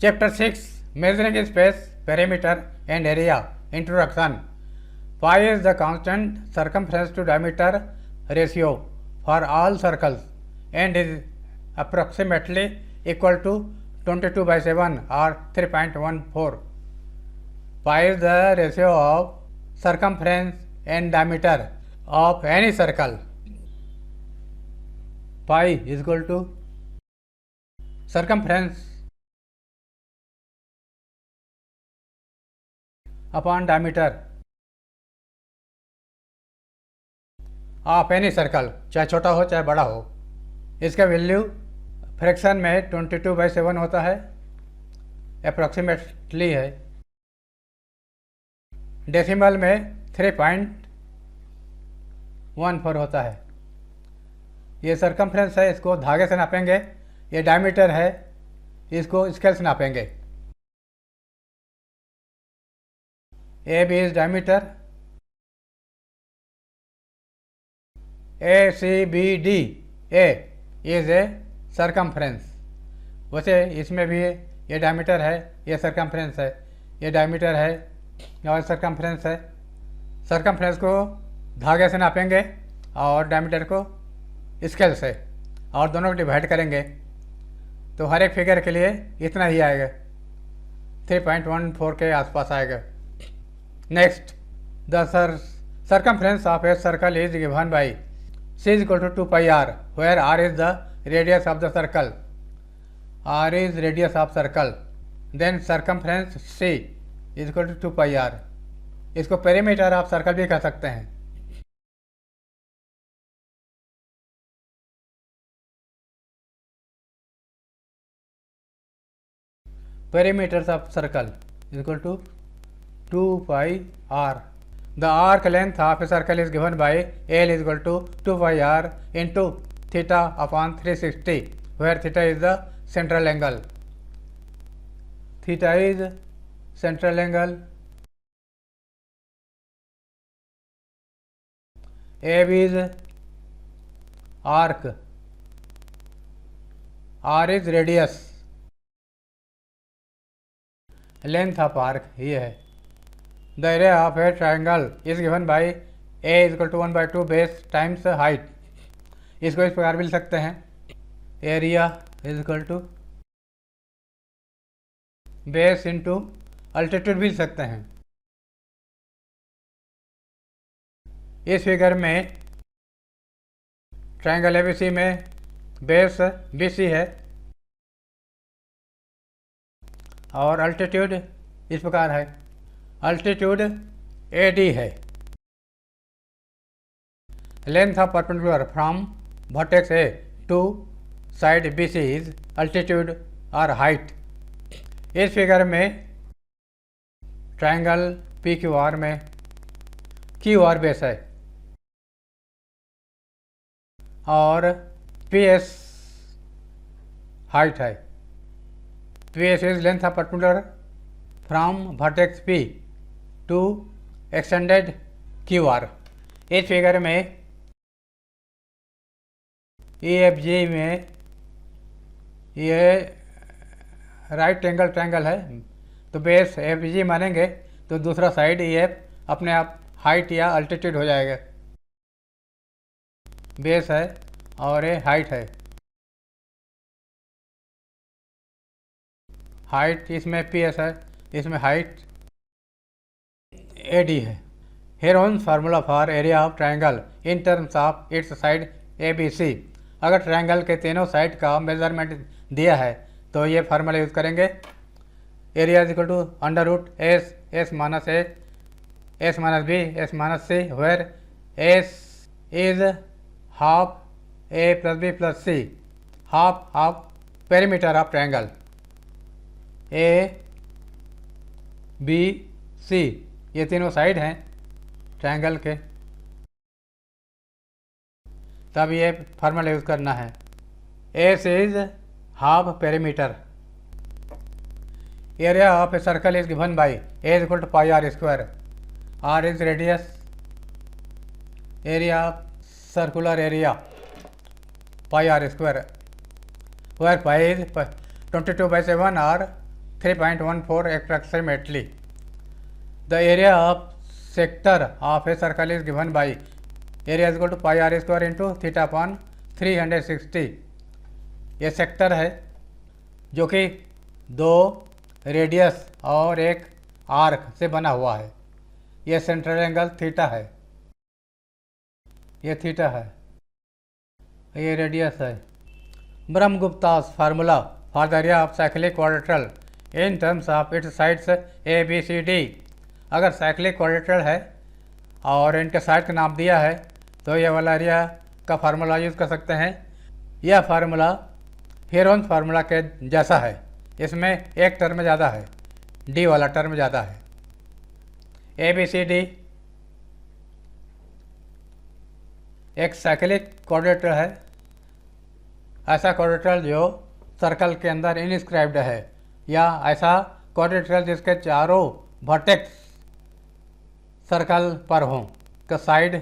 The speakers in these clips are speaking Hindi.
Chapter 6 Measuring Space, Perimeter and Area. Introduction. Pi is the constant circumference to diameter ratio for all circles and is approximately equal to 22/7 or 3.14. Pi is the ratio of circumference and diameter of any circle. Pi is equal to circumference upon diameter of any circle, चाहे छोटा हो चाहे बड़ा हो। इसका वैल्यू फ्रैक्शन में 22/7 होता है, अप्रॉक्सीमेटली है। डेसिमल में 3.14 होता है। ये सरकमफ्रेंस है, इसको धागे से नापेंगे। ये डायमीटर है, इसको स्केल से नापेंगे। A B is diameter, ACBD A is a circumference. वैसे इसमें भी ये डायमीटर है, ये सरकमफ्रेंस है, ये डायमीटर है और सरकमफ्रेंस है। सरकमफ्रेंस को धागे से नापेंगे और डायमीटर को स्केल से, और दोनों को डिवाइड करेंगे तो हर एक फिगर के लिए इतना ही आएगा, 3.14 के आसपास आएगा। Next, the circumference of a circle is given by C is equal to 2 pi r, where r is the radius of the circle. R is radius of circle. Then circumference C is equal to 2 pi r. इसको पेरीमीटर ऑफ सर्कल भी कह सकते हैं। Perimeters of circle is equal to 2 pi r. The arc length of a circle is given by L is equal to 2 pi r into theta upon 360, where theta is the central angle. Theta is central angle. AB is arc. R is radius. Length of arc ये है। The area of a triangle is given by A is equal to 1/2 base times height. इसको इस प्रकार भी लिख सकते हैं, area is equal to base into altitude भी लिख सकते हैं। इस फिगर में ट्रायंगल ABC में बेस BC है और अल्टीट्यूड इस प्रकार है, अल्टीट्यूड AD है। Length of perpendicular from vertex A to side BC is altitude और हाइट। इस फिगर में ट्रायंगल PQR में QR बेस है और PS हाइट है। PS is length of perpendicular from vertex P to extended QR। इस फिगर में EFG में ये राइट एंगल ट्रायंगल है, तो बेस FG मानेंगे तो दूसरा साइड EF अपने आप हाइट या अल्टीट्यूड हो जाएगा। बेस है और ये हाइट है। हाइट इसमें PS है, इसमें हाइट AD है। Here on formula for area of triangle in terms of its side ABC। अगर ट्रायंगल के तीनों साइड का मेजरमेंट दिया है तो ये फार्मूला यूज़ करेंगे। Area is equal to under root S minus A, S minus B, S minus C, where S is half A plus B plus C, half of perimeter of triangle ABC। ये तीनों साइड हैं ट्रायंगल के, तब ये फार्मूला यूज़ करना है। S is half perimeter. Area of a circle is given by A is equal to pi R square. R is radius, area of circular area pi R square, where pi is 22/7 और 3.14 approximately. The area of sector of a circle is given by area is equal to pi r square into theta upon 360. ये सेक्टर है जो कि दो रेडियस और एक आर्क से बना हुआ है। यह सेंट्रल एंगल थीटा है, ये थीटा है, ये रेडियस है। Brahmagupta's formula for the area of cyclic quadrilateral in terms of its sides A B C D. अगर साइक्लिक क्वाड्रेट्रल है और इनके साइड का नाम दिया है तो ये वाला एरिया का फार्मूला यूज़ कर सकते हैं। यह फार्मूला हेरोन्स फार्मूला के जैसा है, इसमें एक टर्म ज़्यादा है, डी वाला टर्म ज़्यादा है। ए बी सी डी एक साइक्लिक क्वाड्रेट्रल है, ऐसा क्वाड्रेट्रल जो सर्कल के अंदर इनस्क्राइब्ड है, या ऐसा क्वाड्रेट्रल जिसके चारों वर्टेक्स सर्कल पर हों। तो side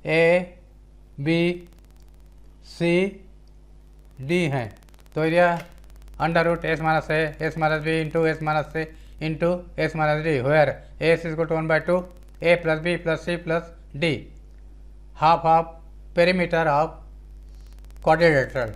A B C D हैं, तो यह under root S minus A S minus B into S minus C into S minus D, where S is equal to 1/2 A plus B plus C plus D, half of perimeter of quadrilateral.